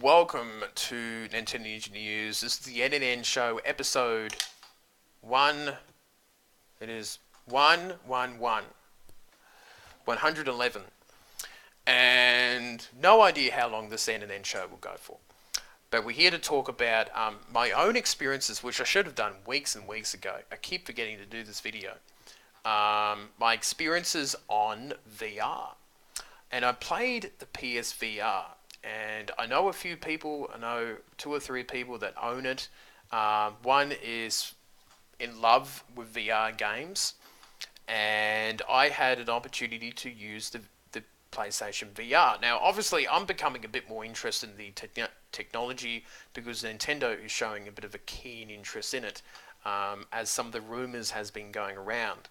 welcome to Nintendo News. This is the NNN Show, episode 1. It is 111. 111. And no idea how long this NNN Show will go for. But we're here to talk about my own experiences, which I should have done weeks and weeks ago. I keep forgetting to do this video. My experiences on VR. And I played the PSVR. And I know a few people, I know 2 or 3 people that own it. One is in love with VR games, and I had an opportunity to use the PlayStation VR. Now, obviously, I'm becoming a bit more interested in the technology because Nintendo is showing a bit of a keen interest in it, as some of the rumors has been going around.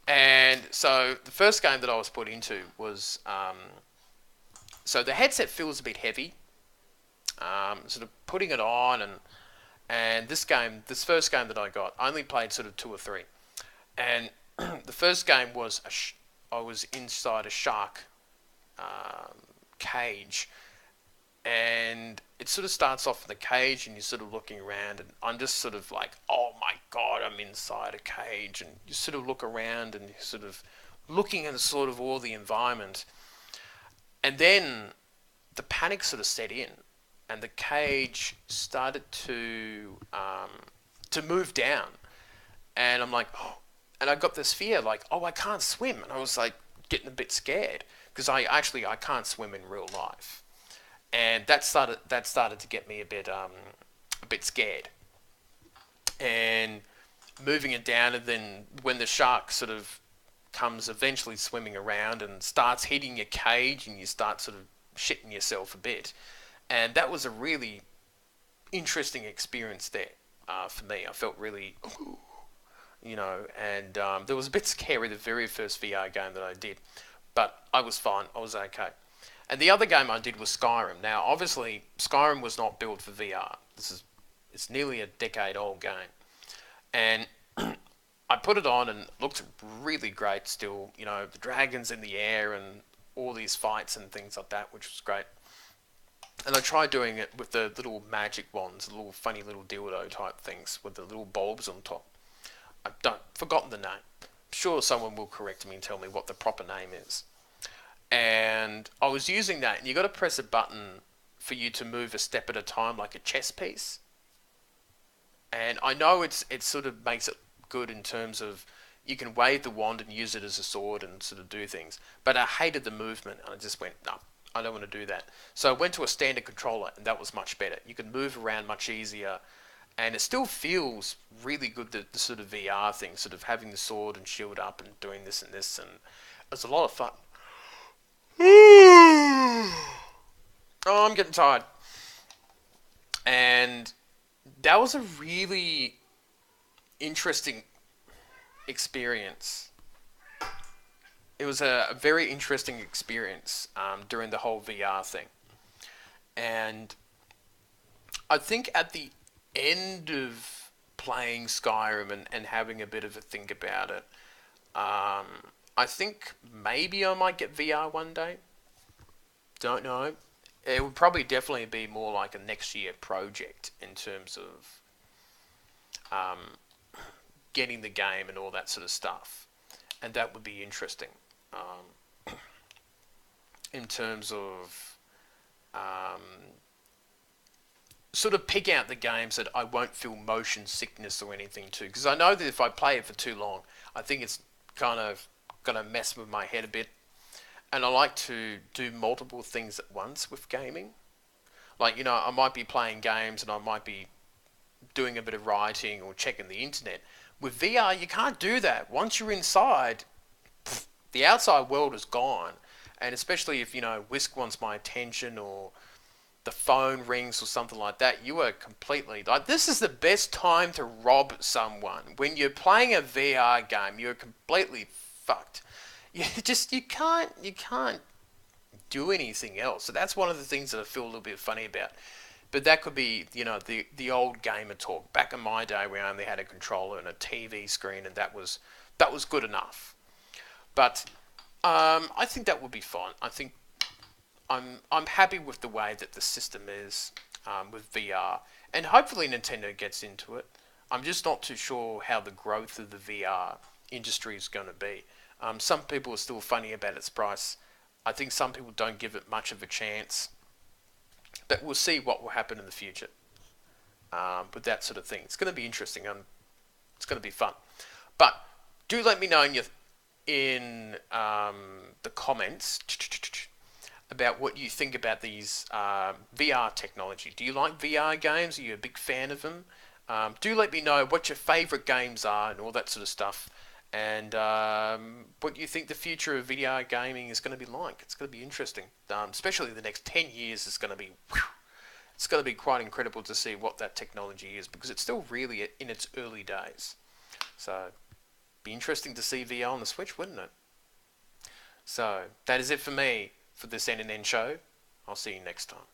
And so the first game that I was put into was... So the headset feels a bit heavy. Sort of putting it on, and this first game that I got, I only played sort of 2 or 3, and the first game was I was inside a shark cage, and it sort of starts off in the cage, and you're sort of looking around, and I'm just sort of like, oh my god, I'm inside a cage, and you sort of look around, and you're sort of looking at sort of all the environment. And then the panic sort of set in, and the cage started to move down, and I'm like, oh, and I got this fear, like, oh, I can't swim, and I was like getting a bit scared because I can't swim in real life, and that started to get me a bit scared, and moving it down, and then when the shark sort of comes eventually swimming around and starts hitting your cage, and you start sort of shitting yourself a bit. And that was a really interesting experience there for me. I felt really, and there was a bit scary the very first VR game that I did, but I was fine. I was okay. And the other game I did was Skyrim. Now, obviously, Skyrim was not built for VR. It's nearly a decade-old game. And I put it on and it looked really great still, the dragons in the air and all these fights and things like that, which was great. And I tried doing it with the little magic wands, the little funny little dildo type things with the little bulbs on top. I've forgotten the name. I'm sure someone will correct me and tell me what the proper name is. And I was using that, and you got to press a button for you to move a step at a time, like a chess piece. And I know it sort of makes it good in terms of you can wave the wand and use it as a sword and sort of do things, but I hated the movement, and I just went, no, I don't want to do that. So I went to a standard controller, and that was much better. You can move around much easier, and it still feels really good, the sort of VR thing, sort of having the sword and shield up and doing this and this, and it was a lot of fun. Oh, I'm getting tired. And that was a really interesting experience. It was a very interesting experience during the whole VR thing. And I think at the end of playing Skyrim and having a bit of a think about it, I think maybe I might get VR one day. Don't know. It would probably definitely be more like a next year project in terms of getting the game and all that sort of stuff, and that would be interesting in terms of sort of pick out the games that I won't feel motion sickness or anything to, because I know that if I play it for too long, I think it's kind of going to mess with my head a bit, and I like to do multiple things at once with gaming. Like, I might be playing games and I might be doing a bit of writing or checking the internet. With VR, you can't do that. Once you're inside, the outside world is gone. And especially if, Whisk wants my attention or the phone rings or something like that, you are completely... Like, this is the best time to rob someone. When you're playing a VR game, you're completely fucked. You can't do anything else. So that's one of the things that I feel a little bit funny about. But that could be, the old gamer talk. Back in my day, we only had a controller and a TV screen, and that was good enough. But I think that would be fine. I think I'm happy with the way that the system is with VR, and hopefully Nintendo gets into it. I'm just not too sure how the growth of the VR industry is going to be. Some people are still funny about its price. I think some people don't give it much of a chance, but we'll see what will happen in the future with that sort of thing. It's going to be interesting. It's going to be fun. But do let me know in the comments about what you think about these VR technology. Do you like VR games? Are you a big fan of them? Do let me know what your favourite games are and all that sort of stuff. And what you think the future of VR gaming is going to be like. It's going to be interesting. Especially the next 10 years is going to be... It's going to be quite incredible to see what that technology is, because it's still really in its early days. So, be interesting to see VR on the Switch, wouldn't it? So, that is it for me for this NNN show. I'll see you next time.